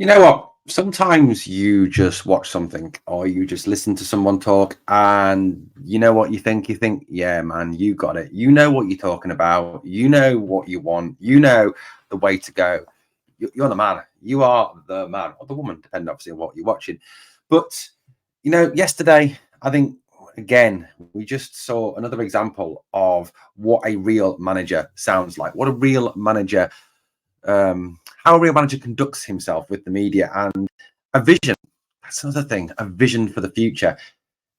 You know what? Sometimes you just watch something or you just listen to someone talk and you know what you think? You think, yeah, man, you got it. You know what you're talking about. You know what you want. You know the way to go. You're the man. You are the man or the woman, depending obviously on what you're watching. But, yesterday, I think, again, we just saw another example of what a real manager sounds like, what a real manager how a real manager conducts himself with the media and a vision. That's another thing, a vision for the future.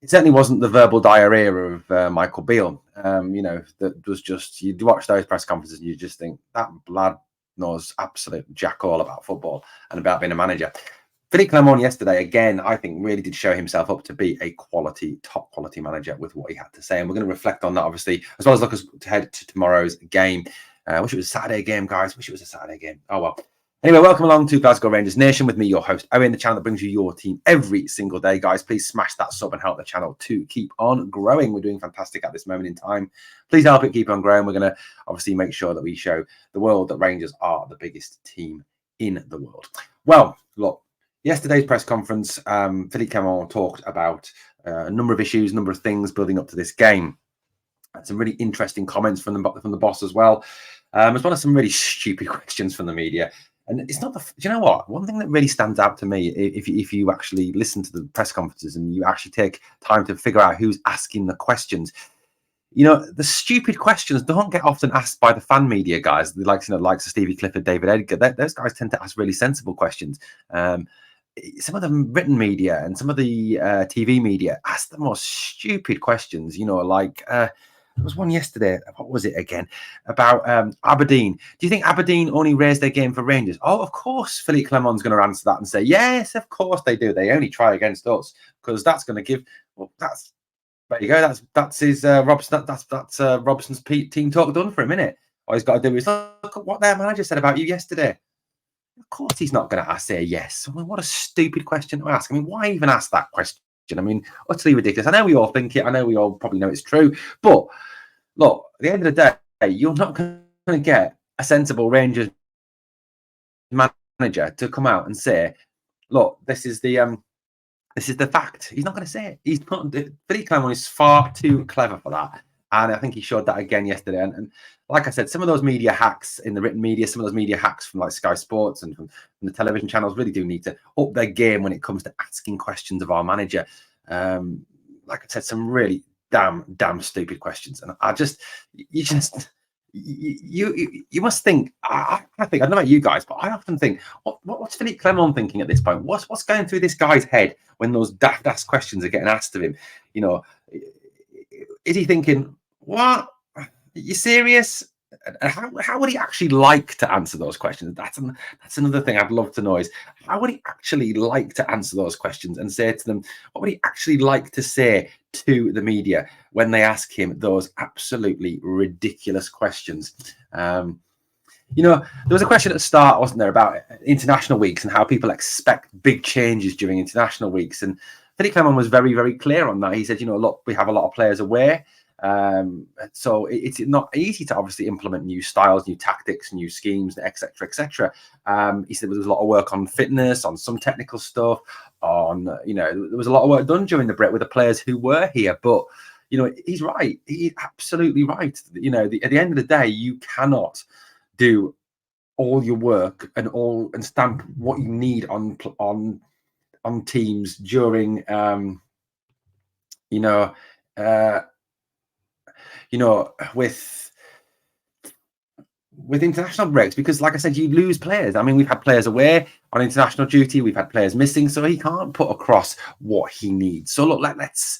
It certainly wasn't the verbal diarrhea of Michael Beale. That was just, you'd watch those press conferences and you just think that lad knows absolute jack all about football and about being a manager. Philippe Clement yesterday, again, I think really did show himself up to be a top quality manager with what he had to say. And we're going to reflect on that, obviously, as well as look ahead to tomorrow's game. Wish it was a Saturday game, guys. Wish it was a Saturday game. Oh, well. Anyway, welcome along to Glasgow Rangers Nation with me, your host, Owen, the channel that brings you your team every single day. Guys, please smash that sub and help the channel to keep on growing. We're doing fantastic at this moment in time. Please help it keep on growing. We're going to obviously make sure that we show the world that Rangers are the biggest team in the world. Well, look, yesterday's press conference, Philippe Clement talked about a number of issues, a number of things building up to this game. Some really interesting comments from the boss as well, as well as some really stupid questions from the media. And it's not do you know what? One thing that really stands out to me, if you actually listen to the press conferences and you actually take time to figure out who's asking the questions, the stupid questions don't get often asked by the fan media guys, the likes of Stevie Clifford, David Edgar. Those guys tend to ask really sensible questions. Some of the written media and some of the TV media ask the most stupid questions, there was one yesterday. What was it again? About Aberdeen. Do you think Aberdeen only raised their game for Rangers? Oh, of course, Philippe Clement's going to answer that and say, yes, of course they do. They only try against us because that's going to give. Well, there you go. That's his Robson. That's Robson's team talk done for a minute. All he's got to do is look at what their manager said about you yesterday. Of course, he's not going to say yes. I mean, what a stupid question to ask. I mean, why even ask that question? I mean, utterly ridiculous. I know we all think it. I know we all probably know it's true. But look, at the end of the day, you're not going to get a sensible Rangers manager to come out and say, "Look, this is the fact." He's not going to say it. He's not. Philippe Clement is far too clever for that, and I think he showed that again yesterday. And like I said, some of those media hacks in the written media, some of those media hacks from like Sky Sports and from the television channels really do need to up their game when it comes to asking questions of our manager. Like I said, some really damn stupid questions, and you must think. I think, I don't know about you guys, but I often think, what's Philippe Clement thinking at this point? What's going through this guy's head when those daft ass questions are getting asked of him? Is he thinking, what? Are you serious? How would he actually like to answer those questions? That's another thing I'd love to know is how would he actually like to answer those questions and say to them, what would he actually like to say to the media when they ask him those absolutely ridiculous questions? There was a question at the start, wasn't there, about international weeks and how people expect big changes during international weeks. And Philippe Clement was very, very clear on that. He said, look, we have a lot of players away. So it's not easy to obviously implement new styles, new tactics, new schemes, etc., etc. He said there was a lot of work on fitness, on some technical stuff, on there was a lot of work done during the break with the players who were here. But he's right. He's absolutely right. At the end of the day, you cannot do all your work and stamp what you need on teams during with international breaks, because like I said, you lose players. I mean, we've had players away on international duty, we've had players missing, so he can't put across what he needs. So look, let's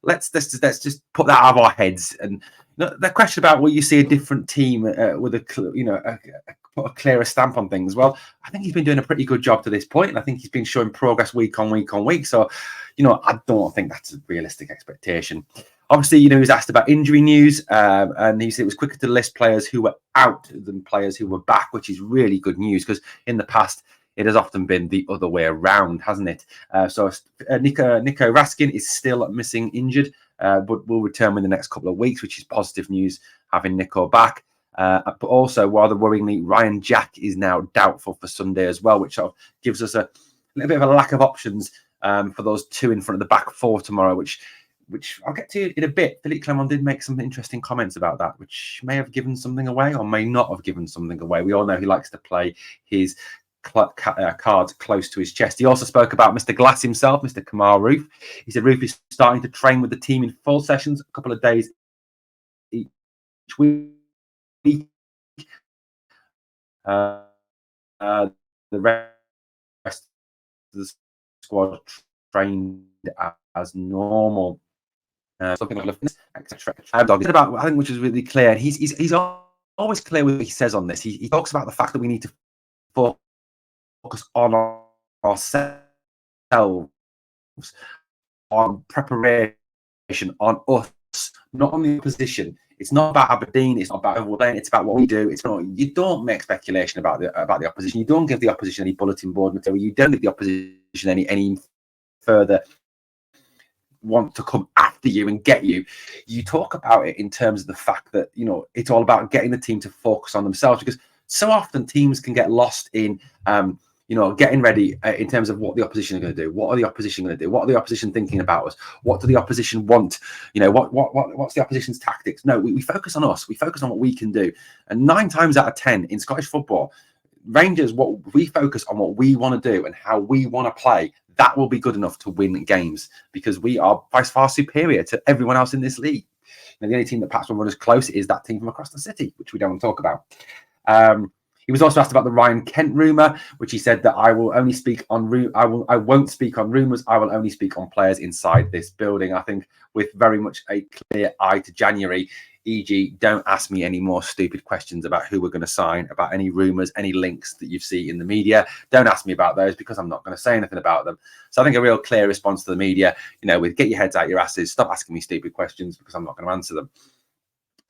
just put that out of our heads. And the question about will you see a different team with put a clearer stamp on things? Well, I think he's been doing a pretty good job to this point, and I think he's been showing progress week on week on week. So I don't think that's a realistic expectation. Obviously, he was asked about injury news, and he said it was quicker to list players who were out than players who were back, which is really good news because in the past it has often been the other way around, hasn't it? So Nico Raskin is still missing, injured, but will return in the next couple of weeks, which is positive news having Nico back. But also, rather worryingly, Ryan Jack is now doubtful for Sunday as well, which sort of gives us a little bit of a lack of options for those two in front of the back four tomorrow, which I'll get to in a bit. Philippe Clement did make some interesting comments about that, which may have given something away or may not have given something away. We all know he likes to play his cards close to his chest. He also spoke about Mr. Glass himself, Mr. Kamal Roof. He said Roof is starting to train with the team in full sessions, a couple of days each week. The rest of the squad trained as normal. Something like etc. About, I think, which is really clear. And he's always clear with what he says on this. He talks about the fact that we need to focus on ourselves, on preparation, on us, not on the opposition. It's not about Aberdeen. It's not about Owen. It's about what we do. It's not. You don't make speculation about the opposition. You don't give the opposition any bulletin board material. You don't give the opposition any further want to come after you and get you. You talk about it in terms of the fact that, you know, it's all about getting the team to focus on themselves, because so often teams can get lost in you know, getting ready in terms of what the opposition are going to do. What are the opposition going to do? What are the opposition thinking about us? What do the opposition want? You know, what's the opposition's tactics? No, we focus on us. We focus on what we can do. And 9 times out of 10 in Scottish football, Rangers, what we focus on, what we want to do and how we want to play, that will be good enough to win games, because we are by far superior to everyone else in this league. And the only team that perhaps will run as close is that team from across the city, which we don't want to talk about. He was also asked about the Ryan Kent rumour, which he said that I will only speak on I won't speak on rumours. I will only speak on players inside this building. I think with very much a clear eye to January, e.g., don't ask me any more stupid questions about who we're going to sign, about any rumours, any links that you see in the media. Don't ask me about those, because I'm not going to say anything about them. So I think a real clear response to the media, you know, with get your heads out your asses, stop asking me stupid questions, because I'm not going to answer them.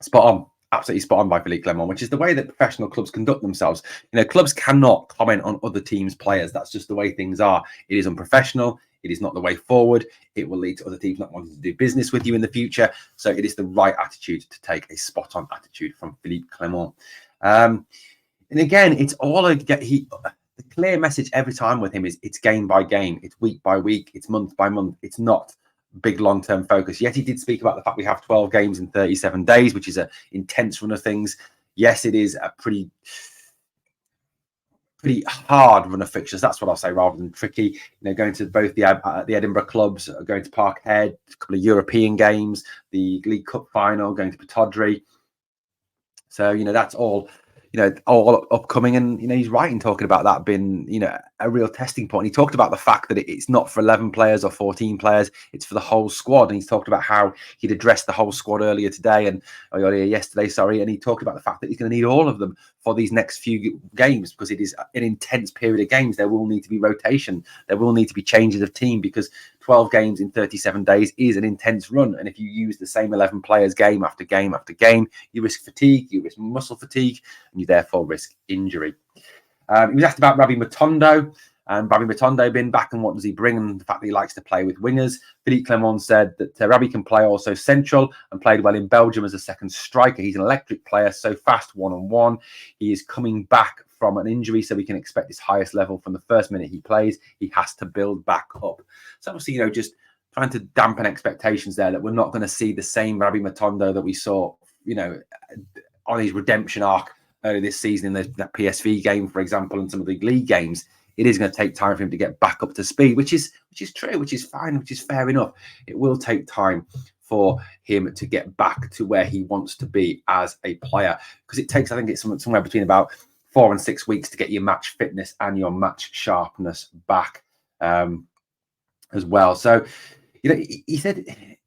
Spot on. Absolutely spot on by Philippe Clement, which is the way that professional clubs conduct themselves. You know, clubs cannot comment on other teams' players. That's just the way things are. It is unprofessional. It is not the way forward. It will lead to other teams not wanting to do business with you in the future. So it is the right attitude to take, a spot-on attitude from Philippe Clement. And again, it's all the clear message every time with him is it's game by game, it's week by week, it's month by month. It's not big long-term focus. Yet he did speak about the fact we have 12 games in 37 days, which is an intense run of things. Yes, it is a pretty hard run of fixtures. That's what I'll say, rather than tricky. You know, going to both the Edinburgh clubs, going to Parkhead, a couple of European games, the League Cup final, going to Pittodrie. So, you know, that's all, you know, all upcoming. And, you know, he's right in talking about that being, you know, a real testing point. He talked about the fact that it's not for 11 players or 14 players, it's for the whole squad. And he's talked about how he'd addressed the whole squad earlier yesterday, and he talked about the fact that he's going to need all of them for these next few games, because it is an intense period of games. There will need to be rotation. There will need to be changes of team, because 12 games in 37 days is an intense run. And if you use the same 11 players game after game after game, you risk fatigue, you risk muscle fatigue, and you therefore risk injury. He was asked about Rabbi Matondo, and Rabbi Matondo being back and what does he bring, and the fact that he likes to play with wingers. Philippe Clement said that Rabbi can play also central and played well in Belgium as a second striker. He's an electric player, so fast one-on-one. He is coming back from an injury, so we can expect his highest level from the first minute he plays. He has to build back up. So obviously, you know, just trying to dampen expectations there, that we're not going to see the same Rabbi Matondo that we saw, you know, on his redemption arc earlier this season in that PSV game, for example, and some of the league games. It is going to take time for him to get back up to speed, which is true, which is fine, which is fair enough. It will take time for him to get back to where he wants to be as a player, because it takes, I think it's somewhere between about 4 and 6 weeks to get your match fitness and your match sharpness back as well. So, you know, he said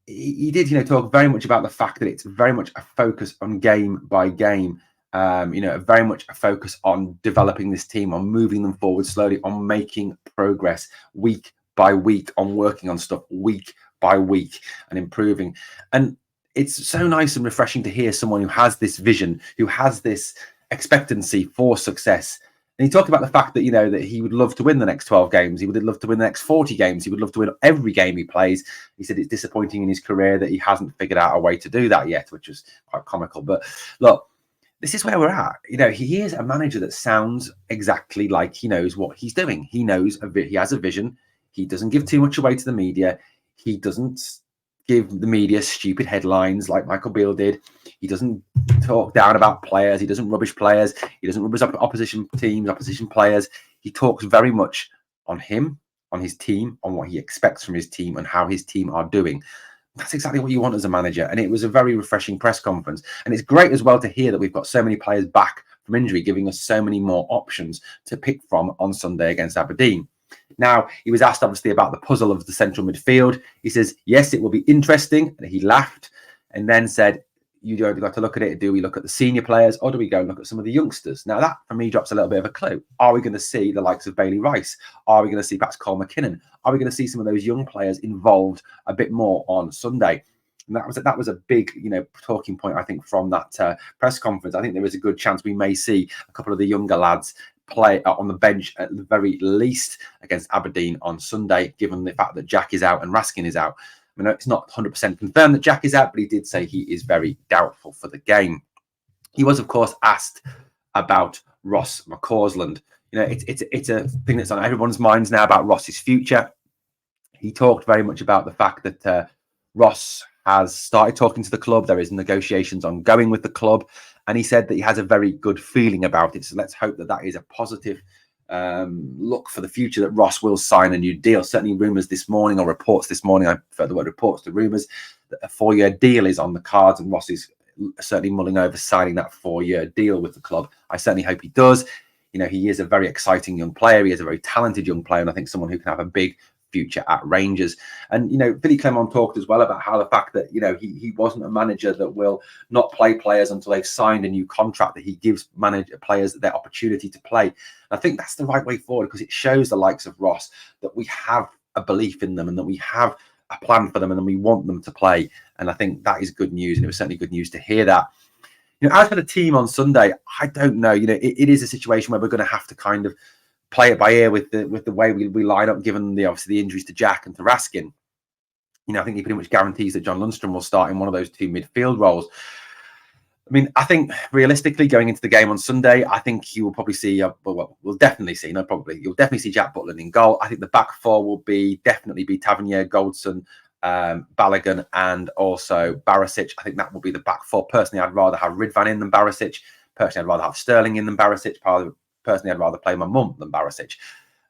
he did, you know, talk very much about the fact that it's very much a focus on game by game. You know, very much a focus on developing this team, on moving them forward slowly, on making progress week by week, on working on stuff week by week and improving. And it's so nice and refreshing to hear someone who has this vision, who has this expectancy for success. And he talked about the fact that, you know, that he would love to win the next 12 games. He would love to win the next 40 games. He would love to win every game he plays. He said it's disappointing in his career that he hasn't figured out a way to do that yet, which was quite comical. But look, this is where we're at. He is a manager that sounds exactly like he knows what he's doing. He knows he has a vision. He doesn't give too much away to the media. He doesn't give the media stupid headlines like Michael Beale did. He doesn't talk down about players. He doesn't rubbish players. He doesn't rubbish opposition teams, opposition players. He talks very much on him, on his team, on what he expects from his team and how his team are doing. That's exactly what you want as a manager. And it was a very refreshing press conference. And it's great as well to hear that we've got so many players back from injury, giving us so many more options to pick from on Sunday against Aberdeen. Now, he was asked obviously about the puzzle of the central midfield. He says, yes, it will be interesting. And he laughed and then said, you don't got to look at it. Do we look at the senior players or do we go and look at some of the youngsters? Now, that for me drops a little bit of a clue. Are we going to see the likes of Bailey Rice? Are we going to see perhaps Cole McKinnon? Are we going to see some of those young players involved a bit more on Sunday? And that was a big, talking point, I think, from that press conference. I think there is a good chance we may see a couple of the younger lads play on the bench at the very least against Aberdeen on Sunday, given the fact that Jack is out and Raskin is out. I mean, it's not 100% confirmed that Jack is out, but he did say he is very doubtful for the game. He was, of course, asked about Ross McCausland. It's a thing that's on everyone's minds now about Ross's future. He talked very much about the fact that Ross has started talking to the club. There is negotiations ongoing with the club. And he said that he has a very good feeling about it. So let's hope that that is a positive look for the future, that Ross will sign a new deal. Certainly rumours this morning, or reports this morning, I prefer the word reports to rumours, that a 4-year deal is on the cards and Ross is certainly mulling over signing that 4-year deal with the club. I certainly hope he does. He is a very exciting young player. He is a very talented young player, and I think someone who can have a big future at Rangers. And Philippe Clement talked as well about how the fact that he wasn't a manager that will not play players until they've signed a new contract, that he gives players their opportunity to play. And I think that's the right way forward, because it shows the likes of Ross that we have a belief in them and that we have a plan for them and we want them to play. And I think that is good news, and it was certainly good news to hear that. As for the team on Sunday, I don't know. It is a situation where we're going to have to kind of play it by ear with the way we line up, given obviously the injuries to Jack and to Raskin. I think he pretty much guarantees that John Lundstrom will start in one of those two midfield roles. I mean, I think realistically, going into the game on Sunday, I think you will probably see, we'll definitely see, you'll definitely see Jack Butland in goal. I think the back four will definitely be Tavernier, Goldson, Balogun, and also Barisic. I think that will be the back four. Personally, I'd rather have Ridvan in than Barisic. Personally, I'd rather have Sterling in than Barisic. Personally, I'd rather play my mum than Barisic.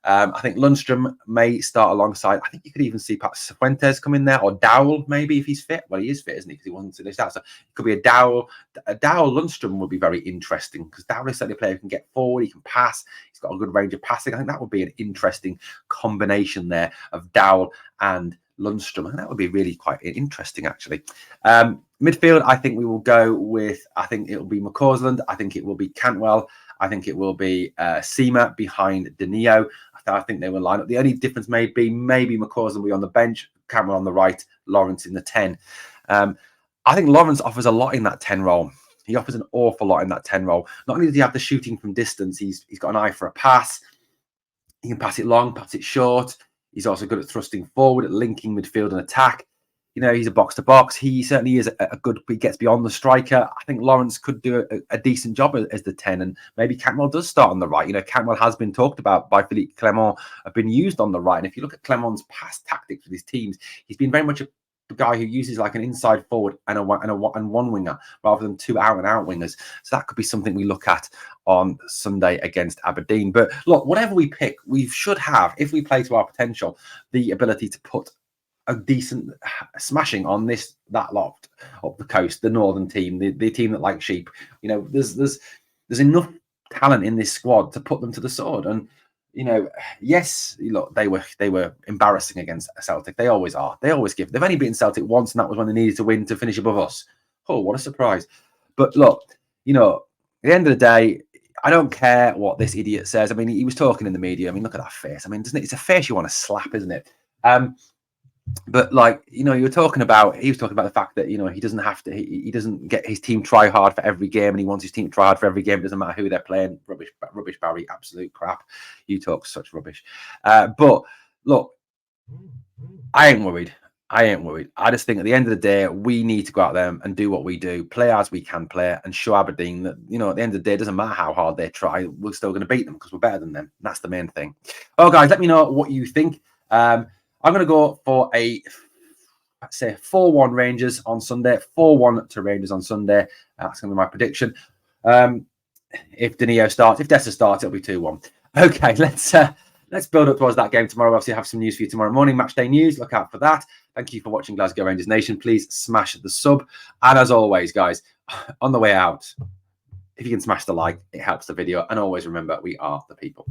I think Lundstrom may start alongside. I think you could even see perhaps Fuentes come in there, or Dowell maybe if he's fit. Well, he is fit, isn't he? Because he wasn't to this out. So it could be a Dowell. Lundstrom would be very interesting, because Dowell is certainly a player who can get forward, he can pass, he's got a good range of passing. I think that would be an interesting combination there of Dowell and Lundstrom. And that would be really quite interesting, actually. Midfield, I think we will go with, I think it will be McCausland. I think it will be Cantwell. I think it will be Seema behind Danilo. I think they will line up. The only difference may be maybe McCausland will be on the bench, Cameron on the right, Lawrence in the 10. I think Lawrence offers a lot in that 10 role. He offers an awful lot in that 10 role. Not only does he have the shooting from distance, he's got an eye for a pass. He can pass it long, pass it short. He's also good at thrusting forward, at linking midfield and attack. He's a box to box. He certainly is a good. He gets beyond the striker. I think Lawrence could do a decent job as the 10, and maybe Cantwell does start on the right. Cantwell has been talked about by Philippe Clement, have been used on the right. And if you look at Clement's past tactics with his teams, he's been very much a guy who uses like an inside forward and one winger rather than two out and out wingers. So that could be something we look at on Sunday against Aberdeen. But look, whatever we pick, we should have, if we play to our potential, the ability to put a decent smashing on that lot up the coast, the northern team, the team that like sheep. There's enough talent in this squad to put them to the sword. And yes, look, they were embarrassing against Celtic. They always are. They always give. They've only beaten Celtic once, and that was when they needed to win to finish above us. Oh, what a surprise! But look, at the end of the day, I don't care what this idiot says. I mean, he was talking in the media. I mean, look at that face. I mean, it's a face you want to slap, isn't it? But he was talking about the fact that he doesn't have to, he doesn't get his team try hard for every game, and he wants his team to try hard for every game. It doesn't matter who they're playing. Rubbish, Barry, absolute crap. You talk such rubbish. But look, I ain't worried. I ain't worried. I just think at the end of the day, we need to go out there and do what we do, play as we can play, and show Aberdeen that, you know, at the end of the day, it doesn't matter how hard they try, we're still going to beat them because we're better than them. That's the main thing. Oh, guys, let me know what you think. I'm going to go for a, let's say, 4-1 Rangers on Sunday, 4-1 to Rangers on Sunday. That's going to be my prediction. If Danilo starts, if Dessa starts, it'll be 2-1. Okay, let's build up towards that game tomorrow. Obviously, have some news for you tomorrow morning. Match day news. Look out for that. Thank you for watching Glasgow Rangers Nation. Please smash the sub. And as always, guys, on the way out, if you can smash the like, it helps the video. And always remember, we are the people.